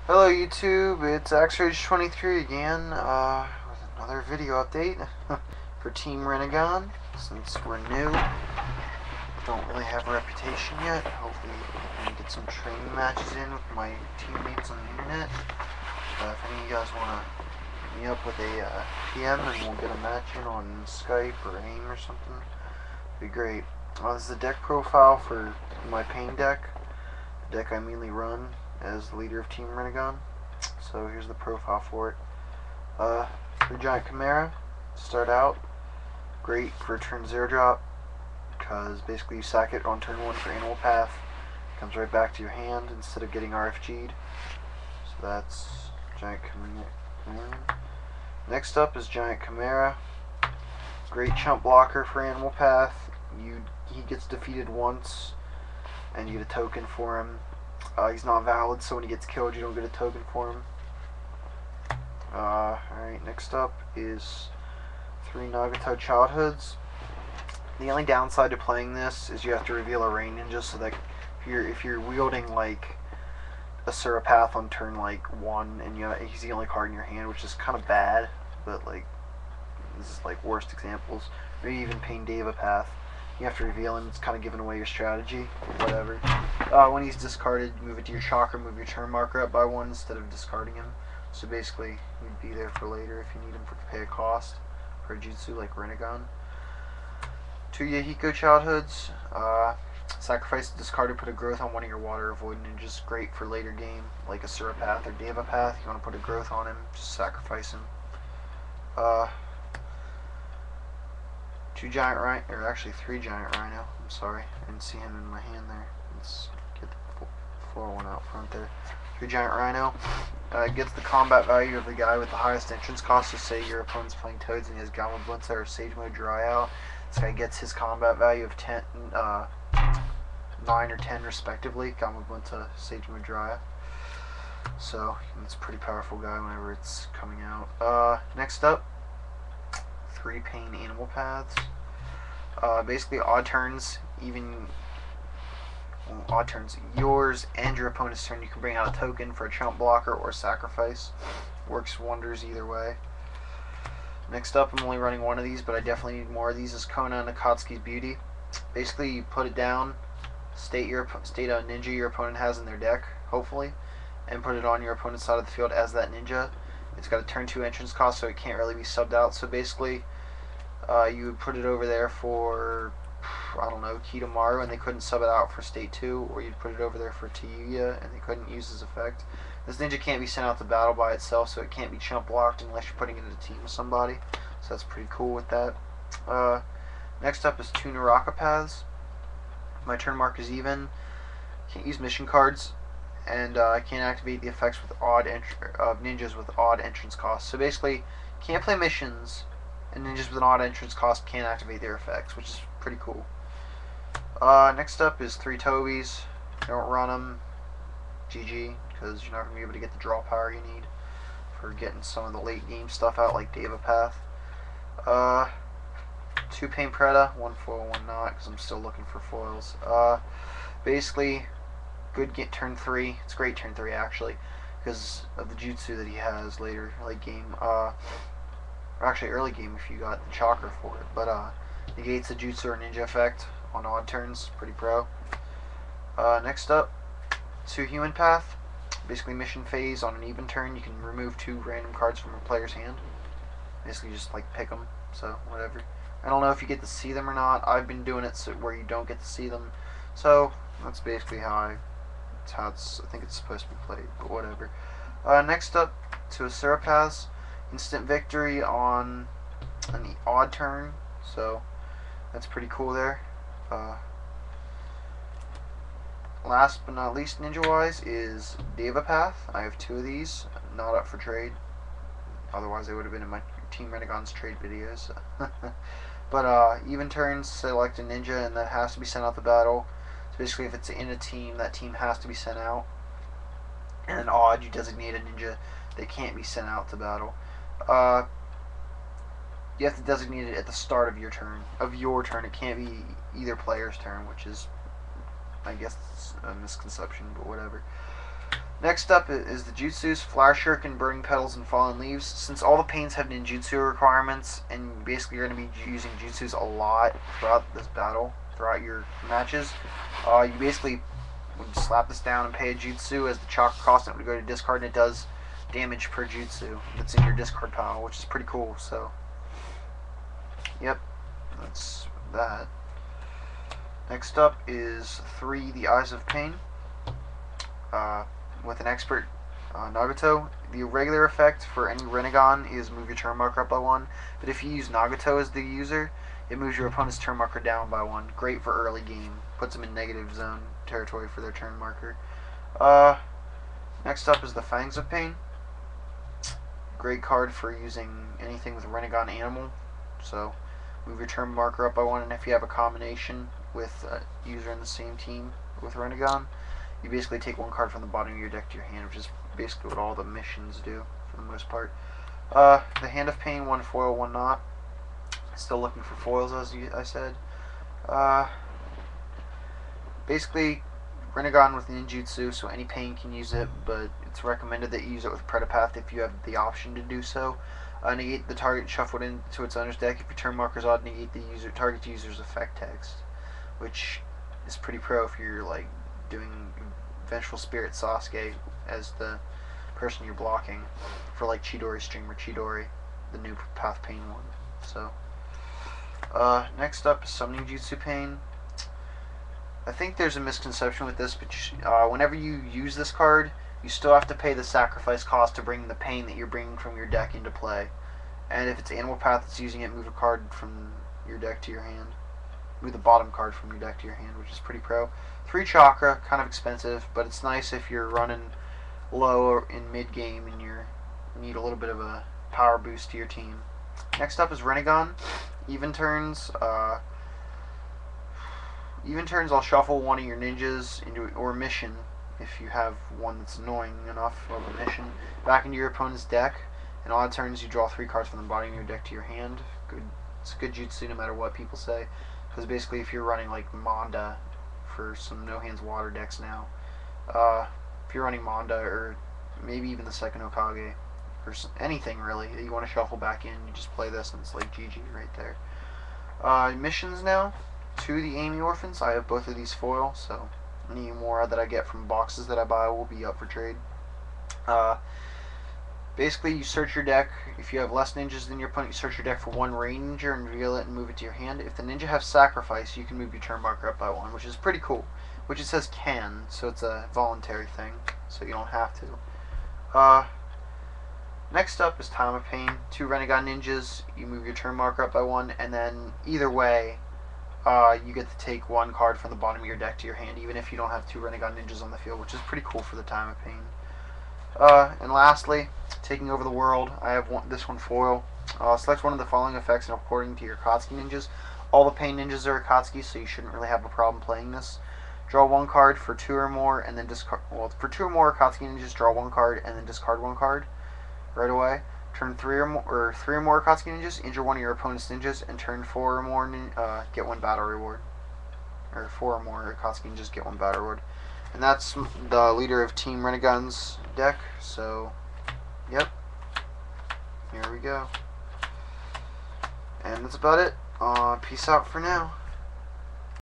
Hello YouTube, it's XRage23 again with another video update for Team Rinnegan. Since we're new, don't really have a reputation yet. Hopefully I can get some training matches in with my teammates on the internet. If any of you guys want to hit me up with a PM and we'll get a match in on Skype or AIM or something, it'd be great. This is the deck profile for my pain deck, the deck I mainly run as the leader of Team Rinnegans. So here's the profile for it. The Giant Chimera, start out, great for turn 0 drop, because basically you sack it on turn 1 for Animal Path, it comes right back to your hand instead of getting RFG'd. So that's Giant Chimera. Next up is Giant Chimera, great chump blocker for Animal Path. He gets defeated once, and you get a token for him. He's not valid, so when he gets killed, you don't get a token for him. Alright, next up is 3 Nagato Childhoods. The only downside to playing this is you have to reveal a Rain Ninja, so that if you're wielding like a Surapath on turn like 1, and he's the only card in your hand, which is kind of bad, but like this is like worst examples. Maybe even Pain Deva Path. You have to reveal him, it's kind of giving away your strategy, whatever. When he's discarded, move it to your chakra, move your turn marker up by 1 instead of discarding him. So basically, you'd be there for later if you need him to pay a cost for a jutsu like Rinnegan. 2 Yahiko Childhoods, sacrifice the discarded, put a growth on one of your water avoid ninjas, great for later game, like a Surapath or Deva Path. You want to put a growth on him, just sacrifice him. 2 Giant Rhino, or actually 3 Giant Rhino, I'm sorry, I didn't see him in my hand there. Let's get the 4-1 out front there. 3 Giant Rhino, gets the combat value of the guy with the highest entrance cost, so say your opponent's playing Toads and he has Gamma Blunta or Sage Mode Dry Out. This guy gets his combat value of 9 or 10 respectively, Gamma Blunta, Sage Mode Dry Out. So, it's a pretty powerful guy whenever it's coming out. Next up, 3 Pain Animal Paths. Basically odd turns, odd turns, yours and your opponent's turn, you can bring out a token for a chump blocker or sacrifice. Works wonders either way. Next up, I'm only running 1 of these, but I definitely need more of these, is Kona and Akatsuki's Beauty. Basically, you put it down, state a ninja your opponent has in their deck, hopefully, and put it on your opponent's side of the field as that ninja. It's got a turn 2 entrance cost, so it can't really be subbed out. So basically, you would put it over there for, I don't know, Kidomaru, and they couldn't sub it out for state 2, or you'd put it over there for Tayuya, and they couldn't use his effect. This ninja can't be sent out to battle by itself, so it can't be chump blocked unless you're putting it in a team with somebody. So that's pretty cool with that. Next up is 2 Naraka Paths. My turn mark is even. Can't use mission cards, and I can't activate the effects with ninjas with odd entrance costs. So basically, can't play missions, and ninjas with an odd entrance cost can't activate their effects, which is pretty cool. Next up is 3 Tobis. Don't run them. GG, because you're not going to be able to get the draw power you need for getting some of the late game stuff out, like Deva Path. 2 Pain Preda, 1 foil, 1 not, because I'm still looking for foils. Basically, good get turn 3. It's great turn 3 actually, because of the jutsu that he has later, late game. Or actually early game if you got the chakra for it. But negates the jutsu or ninja effect on odd turns. Pretty pro. Next up, 2 Human Path. Basically mission phase, on an even turn you can remove 2 random cards from a player's hand. Basically just like pick them. So whatever. I don't know if you get to see them or not. I've been doing it so where you don't get to see them. So that's basically how I think it's supposed to be played, but whatever. Next up, 2 Asura Paths. Instant victory on an odd turn, so that's pretty cool there. Last but not least, ninja-wise, is Deva Path. I have 2 of these, not up for trade. Otherwise, they would have been in my Team Rinnegans trade videos. But even turns, select a ninja, and that has to be sent out to battle. Basically, if it's in a team, that team has to be sent out. And odd, you designate a ninja, they can't be sent out to battle. You have to designate it at the start of your turn. It can't be either player's turn, which is, I guess, it's a misconception, but whatever. Next up is the Jutsus, Flower Shuriken, Burning Petals, and Fallen Leaves. Since all the paints have ninjutsu requirements, and basically you're going to be using jutsus a lot throughout this battle, throughout your matches, you basically would slap this down and pay a jutsu as the chakra cost, and it would go to discard, and it does damage per jutsu that's in your discard pile, which is pretty cool. So, yep, that's that. Next up is 3, the Eyes of Pain. With an expert Nagato. The regular effect for any Rinnegan is move your turn marker up by 1, but if you use Nagato as the user, it moves your opponent's turn marker down by 1. Great for early game. Puts them in negative zone territory for their turn marker. Next up is the Fangs of Pain. Great card for using anything with Rinnegan animal. So move your turn marker up by 1, and if you have a combination with a user in the same team with Rinnegan, you basically take 1 card from the bottom of your deck to your hand, which is basically what all the missions do for the most part. The Hand of Pain, 1 foil, 1 not. Still looking for foils, as I said. Basically, Rinnegan with ninjutsu, so any pain can use it, but it's recommended that you use it with Predapath if you have the option to do so. Negate the target, shuffle it into its owner's deck. If your turn marker's odd, negate the target user's effect text, which is pretty pro if you're like doing Vengeful Spirit Sasuke as the person you're blocking for like Chidori Stream or Chidori, the new Path Pain one. So next up is Summoning Jutsu Pain. I think there's a misconception with this, but whenever you use this card, you still have to pay the sacrifice cost to bring the pain that you're bringing from your deck into play. And if it's Animal Path that's using it, move a card from your deck to your hand. Move the bottom card from your deck to your hand, which is pretty pro. 3 chakra, kind of expensive, but it's nice if you're running low or in mid-game and you need a little bit of a power boost to your team. Next up is Rinnegan. Even turns, I'll shuffle one of your ninjas or mission, if you have one that's annoying enough of a mission, back into your opponent's deck. And odd turns, you draw 3 cards from the bottom of your deck to your hand. It's a good jutsu no matter what people say. Because basically if you're running like Manda for some no hands water decks now, if you're running Manda or maybe even the second Okage or anything really that you want to shuffle back in, you just play this and it's like GG right there. Missions now. 2, the Amy Orphans. I have both of these foil, so any more that I get from boxes that I buy will be up for trade. Basically, you search your deck. If you have less ninjas than your opponent, you search your deck for 1 ranger and reveal it and move it to your hand. If the ninja has sacrifice, you can move your turn marker up by 1, which is pretty cool. Which it says can, so it's a voluntary thing, so you don't have to. Next up is Time of Pain. 2 Renegade ninjas. You move your turn marker up by 1, and then either way, you get to take 1 card from the bottom of your deck to your hand, even if you don't have 2 Renegade ninjas on the field, which is pretty cool for the Time of Pain. And lastly, Taking Over the World. I have this one foil. Select one of the following effects and according to your Akatsuki ninjas. All the Pain ninjas are Akatsuki, so you shouldn't really have a problem playing this. Draw 1 card for 2 or more, and then discard. Well, for 2 or more Akatsuki ninjas, draw 1 card and then discard 1 card right away. Turn 3 or more Akatsuki ninjas, injure one of your opponent's ninjas, and turn 4 or more get 1 battle reward. Or 4 or more Akatsuki ninjas get 1 battle reward. And that's the leader of Team Rinnegans deck. So, yep. Here we go. And that's about it. Peace out for now.